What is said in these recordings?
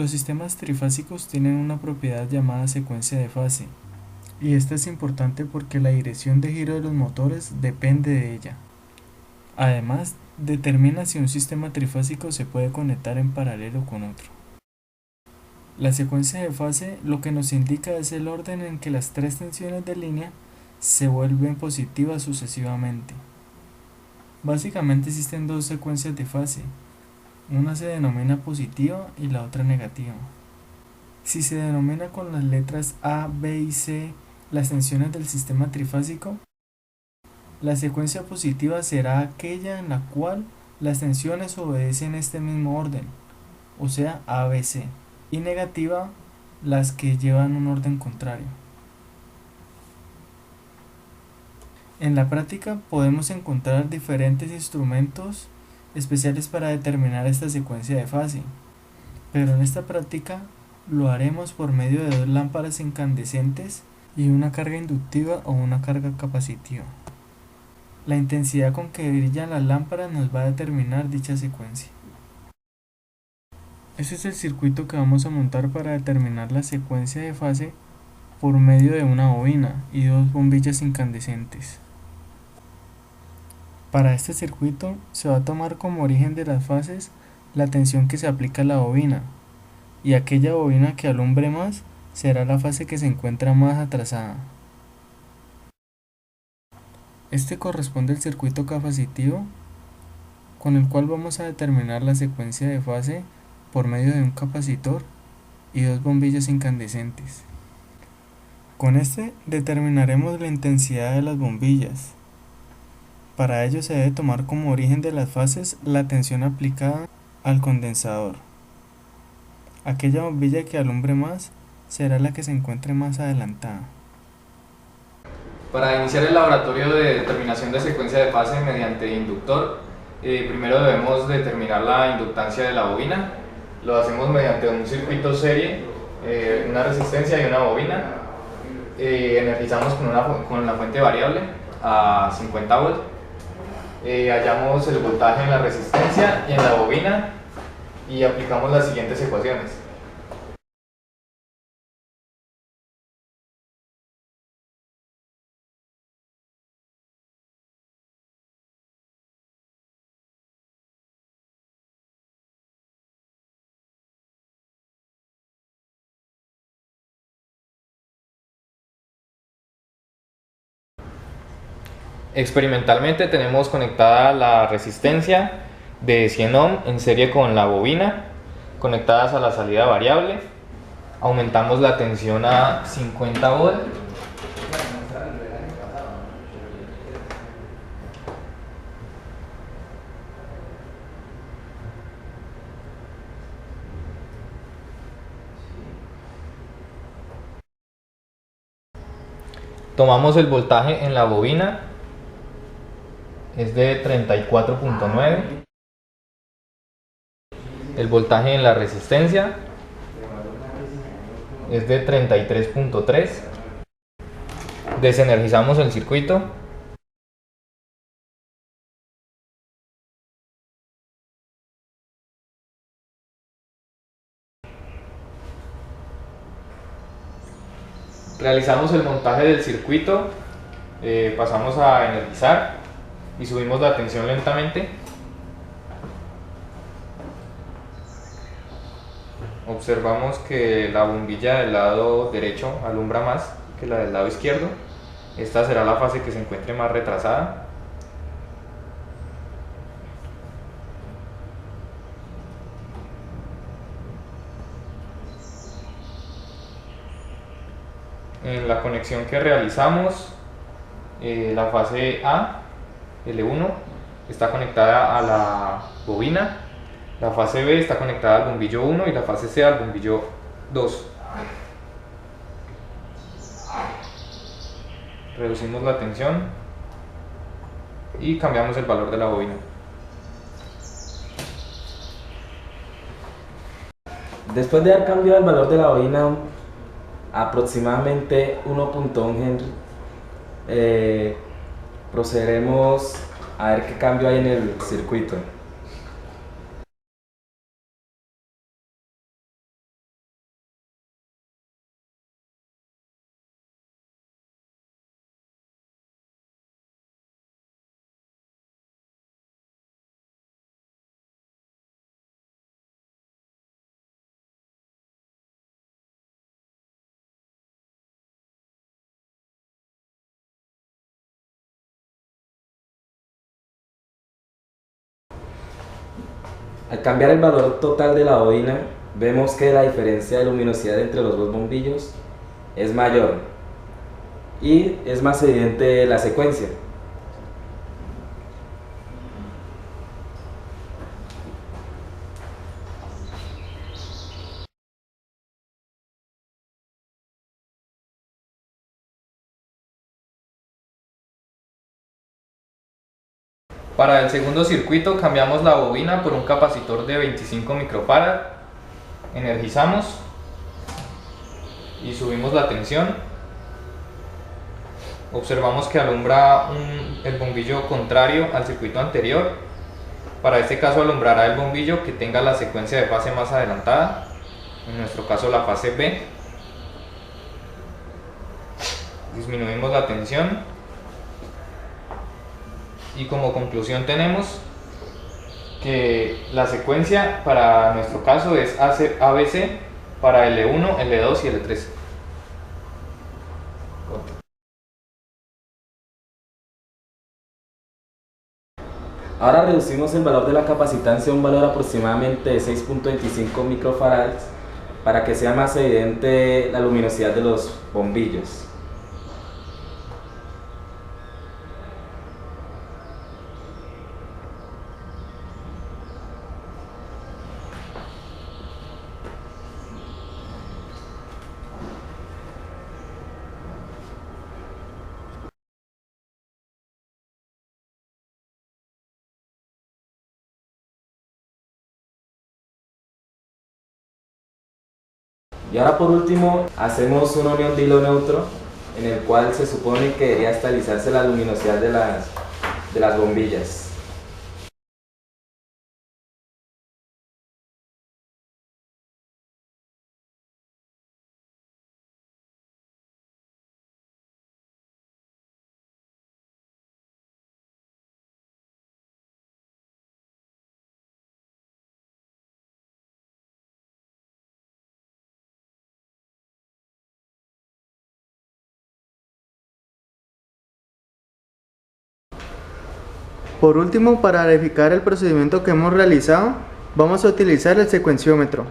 Los sistemas trifásicos tienen una propiedad llamada secuencia de fase, y esta es importante porque la dirección de giro de los motores depende de ella. Además, determina si un sistema trifásico se puede conectar en paralelo con otro. La secuencia de fase lo que nos indica es el orden en que las tres tensiones de línea se vuelven positivas sucesivamente. Básicamente existen dos secuencias de fase, una se denomina positiva y la otra negativa. Si se denomina con las letras A, B y C las tensiones del sistema trifásico, la secuencia positiva será aquella en la cual las tensiones obedecen este mismo orden, o sea ABC, y negativa las que llevan un orden contrario. En la práctica podemos encontrar diferentes instrumentos especiales para determinar esta secuencia de fase, pero en esta práctica lo haremos por medio de dos lámparas incandescentes y una carga inductiva o una carga capacitiva. La intensidad con que brillan las lámparas nos va a determinar dicha secuencia. Este es el circuito que vamos a montar para determinar la secuencia de fase por medio de una bobina y dos bombillas incandescentes. Para este circuito se va a tomar como origen de las fases la tensión que se aplica a la bobina, y aquella bobina que alumbre más será la fase que se encuentra más atrasada. Este corresponde al circuito capacitivo, con el cual vamos a determinar la secuencia de fase por medio de un capacitor y dos bombillas incandescentes. Con este determinaremos la intensidad de las bombillas. Para ello se debe tomar como origen de las fases la tensión aplicada al condensador. Aquella bombilla que alumbre más será la que se encuentre más adelantada. Para iniciar el laboratorio de determinación de secuencia de fase mediante inductor, primero debemos determinar la inductancia de la bobina. Lo hacemos mediante un circuito serie, una resistencia y una bobina. Energizamos con la fuente variable a 50 volts. Hallamos el voltaje en la resistencia y en la bobina y aplicamos las siguientes ecuaciones. Experimentalmente tenemos conectada la resistencia de 100 ohm en serie con la bobina, conectadas a la salida variable. Aumentamos la tensión a 50 volt. Tomamos el voltaje en la bobina, es de 34.9. El voltaje en la resistencia es de 33.3. Desenergizamos el circuito. Realizamos el montaje del circuito, pasamos a energizar y subimos la tensión lentamente. Observamos que la bombilla del lado derecho alumbra más que la del lado izquierdo. Esta será la fase que se encuentre más retrasada. En la conexión que realizamos, la fase A, L1, está conectada a la bobina, la fase B está conectada al bombillo 1 y la fase C al bombillo 2. Reducimos la tensión y cambiamos el valor de la bobina. Después de haber cambiado el valor de la bobina aproximadamente 1.1 Henry, procederemos a ver qué cambio hay en el circuito. Al cambiar el valor total de la bobina, vemos que la diferencia de luminosidad entre los dos bombillos es mayor y es más evidente la secuencia. Para el segundo circuito cambiamos la bobina por un capacitor de 25 microfarad, energizamos y subimos la tensión. Observamos que alumbra el bombillo contrario al circuito anterior. Para este caso alumbrará el bombillo que tenga la secuencia de fase más adelantada, en nuestro caso la fase B. Disminuimos la tensión. Y como conclusión tenemos que la secuencia para nuestro caso es ABC para L1, L2 y L3. Ahora reducimos el valor de la capacitancia a un valor aproximadamente de 6.25 microfarads para que sea más evidente la luminosidad de los bombillos. Y ahora por último hacemos una unión de hilo neutro en el cual se supone que debería estabilizarse la luminosidad de las bombillas. Por último, para verificar el procedimiento que hemos realizado, vamos a utilizar el secuenciómetro.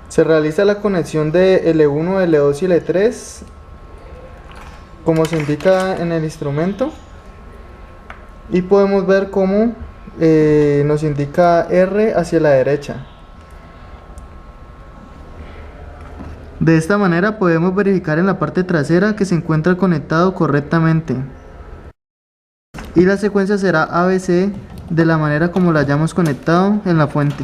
Se realiza la conexión de L1, L2 y L3 como se indica en el instrumento y podemos ver cómo nos indica R hacia la derecha. De esta manera podemos verificar en la parte trasera que se encuentra conectado correctamente. Y la secuencia será ABC de la manera como la hayamos conectado en la fuente.